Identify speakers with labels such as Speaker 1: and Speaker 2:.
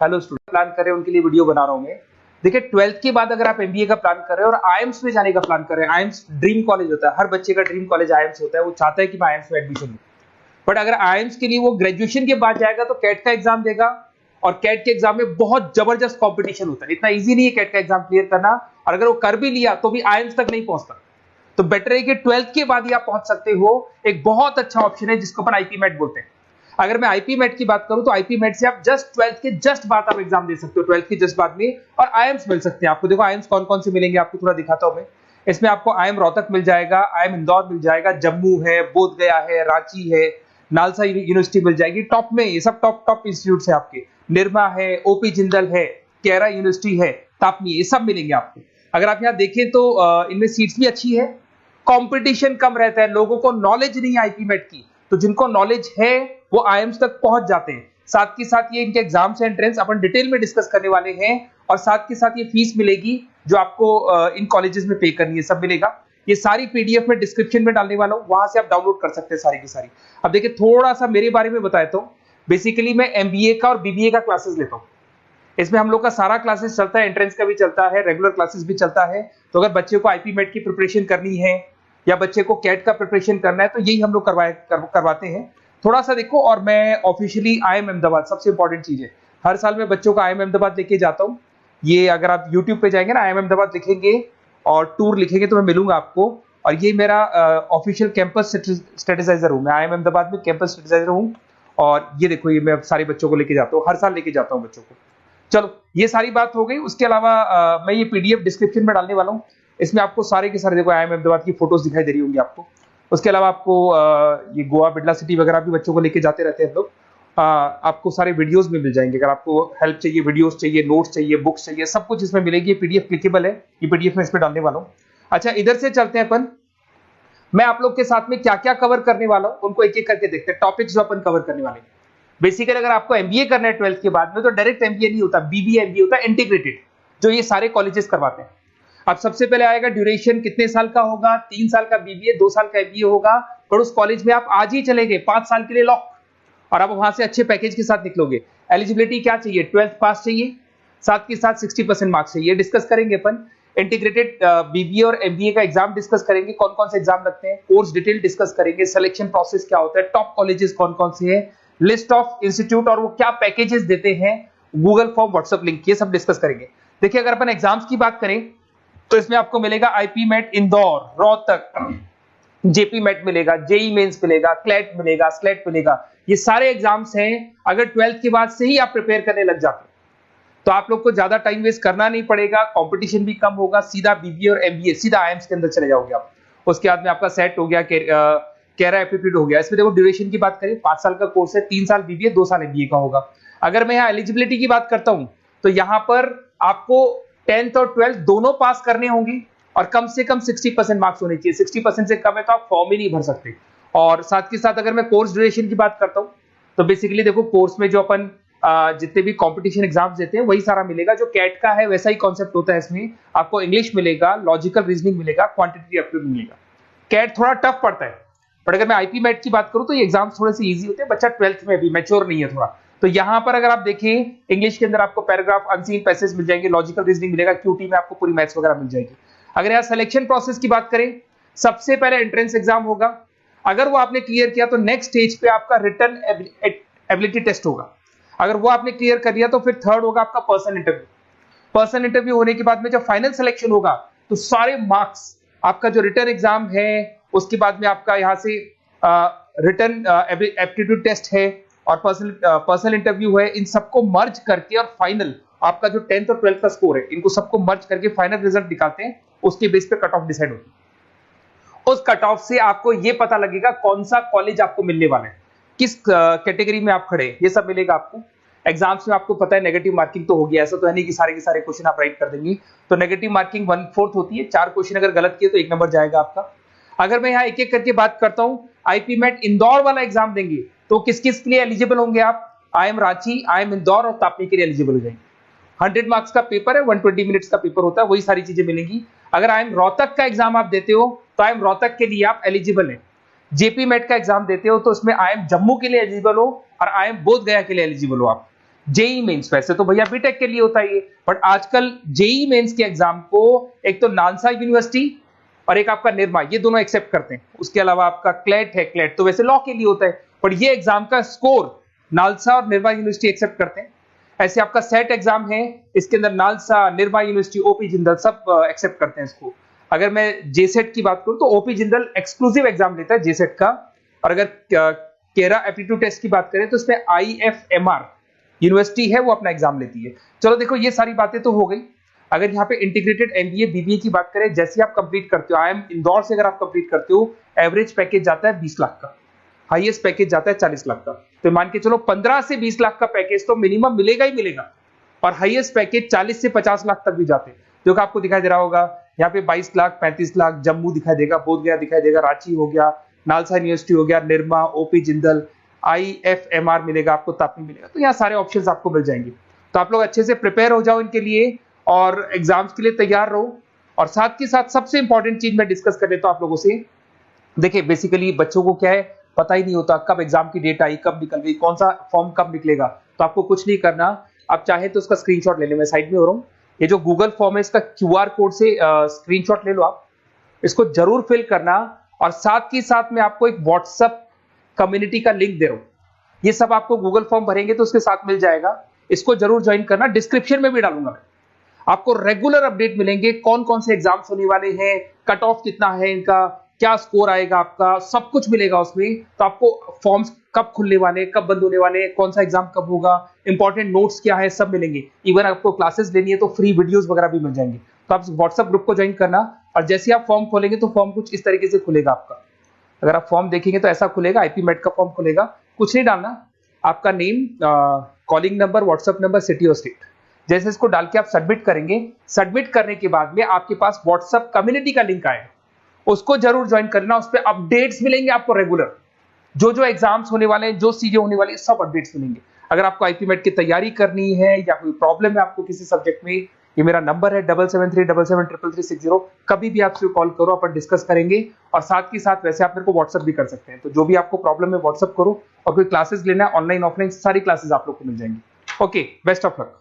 Speaker 1: Hello student, plan कर रहे हैं उनके लिए वीडियो बना रहा हूं मैं। देखिए 12th के बाद अगर आप एमबीए का प्लान कर रहे हैं और आईएम्स में जाने का प्लान कर रहे हैं, आईएम्स ड्रीम कॉलेज होता है, हर बच्चे का ड्रीम कॉलेज आईएम्स होता है, वो चाहता है कि मैं आईएम्स में एडमिशन लूं। बट अगर आईएम्स के लिए वो ग्रेजुएशन के बाद जाएगा तो कैट का एग्जाम देगा, और कैट के एग्जाम में बहुत जबरदस्त कंपटीशन होता है, इतना इजी नहीं है कैट का एग्जाम क्लियर करना, और अगर वो कर भी लिया तो भी आईएम्स तक नहीं पहुंचता। तो बेटर है कि 12th के बाद ही आप पहुंच सकते हो। एक बहुत अच्छा ऑप्शन है जिसको अपन आईपी मेट बोलते हैं। अगर मैं आईपी मेट की बात करूं तो आईपी मेट से आप जस्ट 12th के जस्ट बाद आप एग्जाम दे सकते हो, 12th के जस्ट बाद में, और आईएम्स मिल सकते हैं आपको। देखो आईएम्स कौन कौन से मिलेंगे आपको थोड़ा दिखाता हूं मैं। इसमें आपको आईएम रोहतक मिल जाएगा, आईएम इंदौर मिल जाएगा, जम्मू है, बोधगया है, रांची है, नालसा यूनिवर्सिटी मिल जाएगी टॉप में। ये सब टॉप टॉप इंस्टीट्यूट है आपके। निरमा है, ओपी जिंदल है, केरा यूनिवर्सिटी है, तापनी, ये सब मिलेंगे आपको। अगर आप यहाँ देखें तो इनमें सीट्स भी अच्छी है, कंपटीशन कम रहता है, लोगों को नॉलेज नहीं है आईपी मेट की, तो जिनको नॉलेज है वो आईएम्स तक पहुंच जाते हैं। साथ के साथ ये इनके एग्जाम्स एंट्रेंस अपन डिटेल में डिस्कस करने वाले हैं, और साथ के साथ ये फीस मिलेगी जो आपको इन कॉलेजेस में पे करनी है, सब मिलेगा। ये सारी पीडीएफ में डिस्क्रिप्शन में डालने वाला हूं, वहां से आप डाउनलोड कर सकते हैं सारी की सारी। अब देखिए थोड़ा सा मेरे बारे में बताया तो बेसिकली मैं एमबीए का और बीबीए का क्लासेस लेता हूं। इसमें हम लोग का सारा क्लासेस चलता है, एंट्रेंस का भी चलता है, रेगुलर क्लासेस भी चलता है। तो अगर बच्चे को आईपी मेट की प्रिपरेशन करनी है या बच्चे को कैट का प्रिपरेशन करना है तो यही हम लोग करवाते हैं। थोड़ा सा देखो, और मैं ऑफिशियली आईएम अहमदाबाद, सबसे इंपॉर्टेंट चीज है, हर साल मैं बच्चों को आईएम अहमदाबाद लेके जाता हूँ। ये अगर आप यूट्यूब पे जाएंगे ना, आईएम अहमदाबाद लिखेंगे और टूर लिखेंगे तो मैं मिलूंगा आपको। और ये मेरा ऑफिशियल कैंपस स्ट्रेटेजाइजर हूँ, मैं आईएम अहमदाबाद में कैंपस स्ट्रेटेजाइजर हूँ। और ये देखो, ये मैं सारे बच्चों को लेके जाता हूँ, हर साल लेके जाता हूँ बच्चों को। चलो ये सारी बात हो गई। उसके अलावा मैं ये पीडीएफ डिस्क्रिप्शन में डालने वाला हूँ। इसमें आपको सारे के सारे देखो आईएम अहमदाबाद की फोटोज दिखाई दे रही होंगी आपको। उसके अलावा आपको ये गोवा, बिरला सिटी वगैरह भी बच्चों को लेके जाते रहते हैं हम लोग। आपको सारे वीडियोस में मिल जाएंगे। अगर आपको हेल्प चाहिए, वीडियोस चाहिए, नोट्स चाहिए, बुक्स चाहिए, सब कुछ इसमें मिलेगी। ये पीडीएफ क्लिकेबल है, ये पीडीएफ में इसमें डालने वाला हूँ। अच्छा, इधर से चलते हैं अपन। मैं आप लोग के साथ में क्या क्या कवर करने वाला हूँ उनको एक एक करके देखते हैं, टॉपिक्स जो अपन कवर करने वाले हैं। बेसिकली अगर आपको एमबीए करना है 12th के बाद में तो डायरेक्ट एमबीए नहीं होता, बीबीए एमबीए होता है, इंटीग्रेटेड, जो ये सारे कॉलेजेस करवाते हैं। अब सबसे पहले आएगा ड्यूरेशन, कितने साल का होगा, 3 साल का बीबीए, 2 साल का एमबीए होगा। पर उस कॉलेज में आप आज ही चले गए 5 साल के लिए लॉक, और आप वहां से अच्छे पैकेज के साथ निकलोगे। एलिजिबिलिटी क्या चाहिए, 12th पास चाहिए, साथ के साथ 60% मार्क्स चाहिए। डिस्कस करेंगे अपन इंटीग्रेटेड बीबीए और एमबीए का एग्जाम डिस्कस करेंगे, कौन कौन से एग्जाम लगते हैं, कोर्स डिटेल डिस्कस करेंगे, सिलेक्शन प्रोसेस क्या होता है, टॉप कॉलेजेस कौन कौन से हैं, लिस्ट ऑफ इंस्टीट्यूट और वो क्या पैकेजेस देते हैं, गूगल फॉर्म, व्हाट्सएप लिंक, ये सब डिस्कस करेंगे। देखिए अगर अपन एग्जाम्स की बात करें तो इसमें आपको मिलेगा IPMAT Indore, Rohtak, JIPMAT मिलेगा, जेई मेंस मिलेगा, क्लैट मिलेगा, स्लेट मिलेगा। ये सारे एग्जाम्स हैं। अगर 12th के बाद से ही आप प्रिपेयर करने लग जाते हैं तो आप लोग को ज्यादा टाइम वेस्ट करना नहीं पड़ेगा, कंपटीशन भी कम होगा, सीधा बीबीए और एमबीए सीधा आईएम्स के अंदर चले जाओगे आप। उसके बाद में आपका सेट हो गया, कैरा एप्टीट्यूड हो गया। इसमें देखो ड्यूरेशन की बात करें, 5 साल का कोर्स है, 3 साल बीबीए, 2 साल एमबीए का होगा। अगर मैं यहाँ एलिजिबिलिटी की बात करता हूं तो यहाँ पर आपको 10th और 12th दोनों पास करने होंगे और कम से कम 60% मार्क्स होने चाहिए। 60% से कम है तो आप फॉर्म ही नहीं भर सकते। और साथ के साथ अगर मैं कोर्स ड्यूरेशन की बात करता हूं तो बेसिकली देखो कोर्स में जो अपन जितने भी कंपटीशन एग्जाम्स देते हैं वही सारा मिलेगा। जो कैट का है वैसा ही कॉन्सेप्ट होता है। इसमें आपको इंग्लिश मिलेगा, लॉजिकल रीजनिंग मिलेगा, क्वांटिटेटिव एप्टीट्यूड मिलेगा। कैट थोड़ा टफ पड़ता है, बट अगर मैं आईपी मेट की बात करूं तो ये एग्जाम्स थोड़े से इजी होते हैं। बच्चा 12th में भी मैच्योर नहीं है थोड़ा, तो यहां पर अगर आप देखें इंग्लिश के अंदर आपको पैराग्राफ, अनसीन पैसेज मिल जाएंगे, लॉजिकल रीजनिंग मिलेगा, क्यूटी में आपको पूरी मैथ्स वगैरह मिल जाएगी। अगर यहाँ सिलेक्शन प्रोसेस की बात करें, सबसे पहले एंट्रेंस एग्जाम होगा। अगर वो आपने क्लियर किया तो नेक्स्ट स्टेज पे आपका रिटन एबिलिटी टेस्ट होगा। अगर वो आपने क्लियर कर लिया तो फिर थर्ड होगा आपका पर्सनल इंटरव्यू। पर्सनल इंटरव्यू होने के बाद में जब फाइनल सिलेक्शन होगा तो सारे मार्क्स, आपका जो रिटन एग्जाम है, उसके बाद में आपका यहाँ से रिटन एप्टीट्यूड टेस्ट है और पर्सनल इंटरव्यू है, इन सबको मर्ज करके और फाइनल आपका जो 10th और 12th का स्कोर है, इनको सबको मर्ज करके फाइनल रिजल्ट निकालते हैं। उसके बेस पे कट ऑफ डिसाइड होती है। उस कट ऑफ से आपको ये पता लगेगा कौन सा कॉलेज आपको मिलने वाला है, किस कैटेगरी में आप खड़े, ये सब मिलेगा आपको। एग्जाम्स में आपको पता है नेगेटिव मार्किंग तो होगी, ऐसा तो है नहीं कि सारे के सारे क्वेश्चन आप राइट कर देंगे। तो नेगेटिव मार्किंग 1/4 होती है, 4 क्वेश्चन अगर गलत किए तो 1 नंबर जाएगा आपका। अगर मैं यहाँ एक एक करके बात करता हूँ, आईपी मेट इंदौर वाला एग्जाम देंगे तो किस किस के लिए एलिजिबल होंगे आप, आईएम रांची, आईएम इंदौर और तापनी के लिए एलिजिबल हो जाएंगे। 100 मार्क्स का पेपर है, 120 मिनट्स का पेपर होता है, वही सारी चीजें मिलेंगी। अगर आईएम रोहतक का एग्जाम आप देते हो तो आईएम रोहतक के लिए आप एलिजिबल हैं। जेपी मेट का एग्जाम देते हो तो उसमें आईएम जम्मू के लिए एलिजिबल हो और आईएम बोधगया के लिए एलिजिबल हो आप। जेई मेंस, वैसे तो भैया बीटेक के लिए होता है ये, बट आजकल जेई मेंस के एग्जाम को एक तो नालसा यूनिवर्सिटी और एक आपका निर्मा, ये दोनों एक्सेप्ट करते हैं। उसके अलावा आपका क्लेट है, क्लेट तो वैसे लॉ के लिए होता है, पर ये एग्जाम का स्कोर नालसा और निर्मा यूनिवर्सिटी एक्सेप्ट करते हैं। ऐसे आपका सेट एग्जाम है, इसके अंदर NALSA, Nirma university, OP Jindal सब एक्सेप्ट करते हैं इसको। अगर मैं जेसेट की बात करूं तो ओपी जिंदल एक्सक्लूसिव एग्जाम लेता है जेसेट का, और अगर केरा एप्टीट्यूड टेस्ट की बात करें तो इसमें IFMR यूनिवर्सिटी है वो अपना एग्जाम लेती है। चलो देखो ये सारी बातें तो हो गई। अगर यहाँ पे इंटीग्रेटेड MBA BBA की बात करें, जैसे आप कंप्लीट करते हो, IIM इंदौर से अगर आप कंप्लीट करते हो, एवरेज पैकेज जाता है 20 लाख का, हाईएस्ट पैकेज जाता है 40 लाख का। तो मान के चलो 15 से 20 लाख का पैकेज तो मिनिमम मिलेगा ही मिलेगा, और हाईएस्ट पैकेज 40 से 50 लाख तक भी जाते हैं। जो कि आपको दिखाई दे रहा होगा यहाँ पे 22 लाख, 35 लाख, जम्मू दिखाई देगा, बोधगया दिखाई देगा, रांची हो गया, नालसा यूनिवर्सिटी हो गया, निर्मा, ओपी जिंदल, IFMR मिलेगा आपको, तापी मिलेगा। तो यहाँ सारे ऑप्शंस आपको मिल जाएंगे। तो आप लोग अच्छे से प्रिपेयर हो जाओ इनके लिए और एग्जाम्स के लिए तैयार रहो। और साथ के साथ सबसे इंपॉर्टेंट चीज मैं डिस्कस कर लेता हूं आप लोगों से। देखिए बेसिकली बच्चों को क्या है, पता ही नहीं होता कब एग्जाम की डेट आई, कब निकल गई, कौन सा फॉर्म कब निकलेगा। तो आपको कुछ नहीं करना, आप चाहे तो उसका स्क्रीनशॉट ले लें, मैं साइड में हो रहा हूँ। ये जो गूगल फॉर्म है इसका QR कोड से स्क्रीनशॉट ले लो आप, इसको जरूर फिल करना। और साथ ही साथ मैं आपको एक व्हाट्सएप कम्युनिटी का लिंक दे रहा हूं, ये सब आपको गूगल फॉर्म भरेंगे तो उसके साथ मिल जाएगा, इसको जरूर ज्वाइन करना। डिस्क्रिप्शन में भी डालूंगा मैं, आपको रेगुलर अपडेट मिलेंगे, कौन कौन से एग्जाम्स होने वाले हैं, कट ऑफ कितना है इनका, क्या स्कोर आएगा आपका, सब कुछ मिलेगा उसमें। तो आपको फॉर्म्स कब खुलने वाले, कब बंद होने वाले, कौन सा एग्जाम कब होगा, इंपॉर्टेंट नोट्स क्या है, सब मिलेंगे। इवन आपको क्लासेस लेनी है तो फ्री वीडियोस वगैरह भी मिल जाएंगे। तो आप व्हाट्सएप ग्रुप को ज्वाइन करना, और जैसे आप फॉर्म खोलेंगे तो फॉर्म कुछ इस तरीके से खुलेगा आपका। अगर आप फॉर्म देखेंगे तो ऐसा खुलेगा, IP मेट का फॉर्म खुलेगा। कुछ नहीं डालना, आपका name, calling number, WhatsApp number, city और स्टेट, जैसे इसको डाल के आप सबमिट करेंगे। सबमिट करने के बाद में आपके पास व्हाट्सएप कम्युनिटी का लिंक आएगा, उसको जरूर ज्वाइन करना। उस पर अपडेट्स मिलेंगे आपको रेगुलर, जो एग्जाम्स होने वाले हैं, जो चीजें होने वाली है, सब अपडेट्स मिलेंगे। अगर आपको IP मेट की तैयारी करनी है या कोई प्रॉब्लम है आपको किसी सब्जेक्ट में, ये मेरा नंबर है 7737733360, कभी भी आपसे कॉल करो, अपन डिस्कस करेंगे। और साथ ही साथ वैसे आप मेरे को व्हाट्सएप भी कर सकते हैं। तो जो भी आपको प्रॉब्लम है व्हाट्सएप करो, और कोई क्लासेस लेना है ऑनलाइन ऑफलाइन, सारी क्लासेस आप लोग को मिल जाएंगी। Okay, best of luck.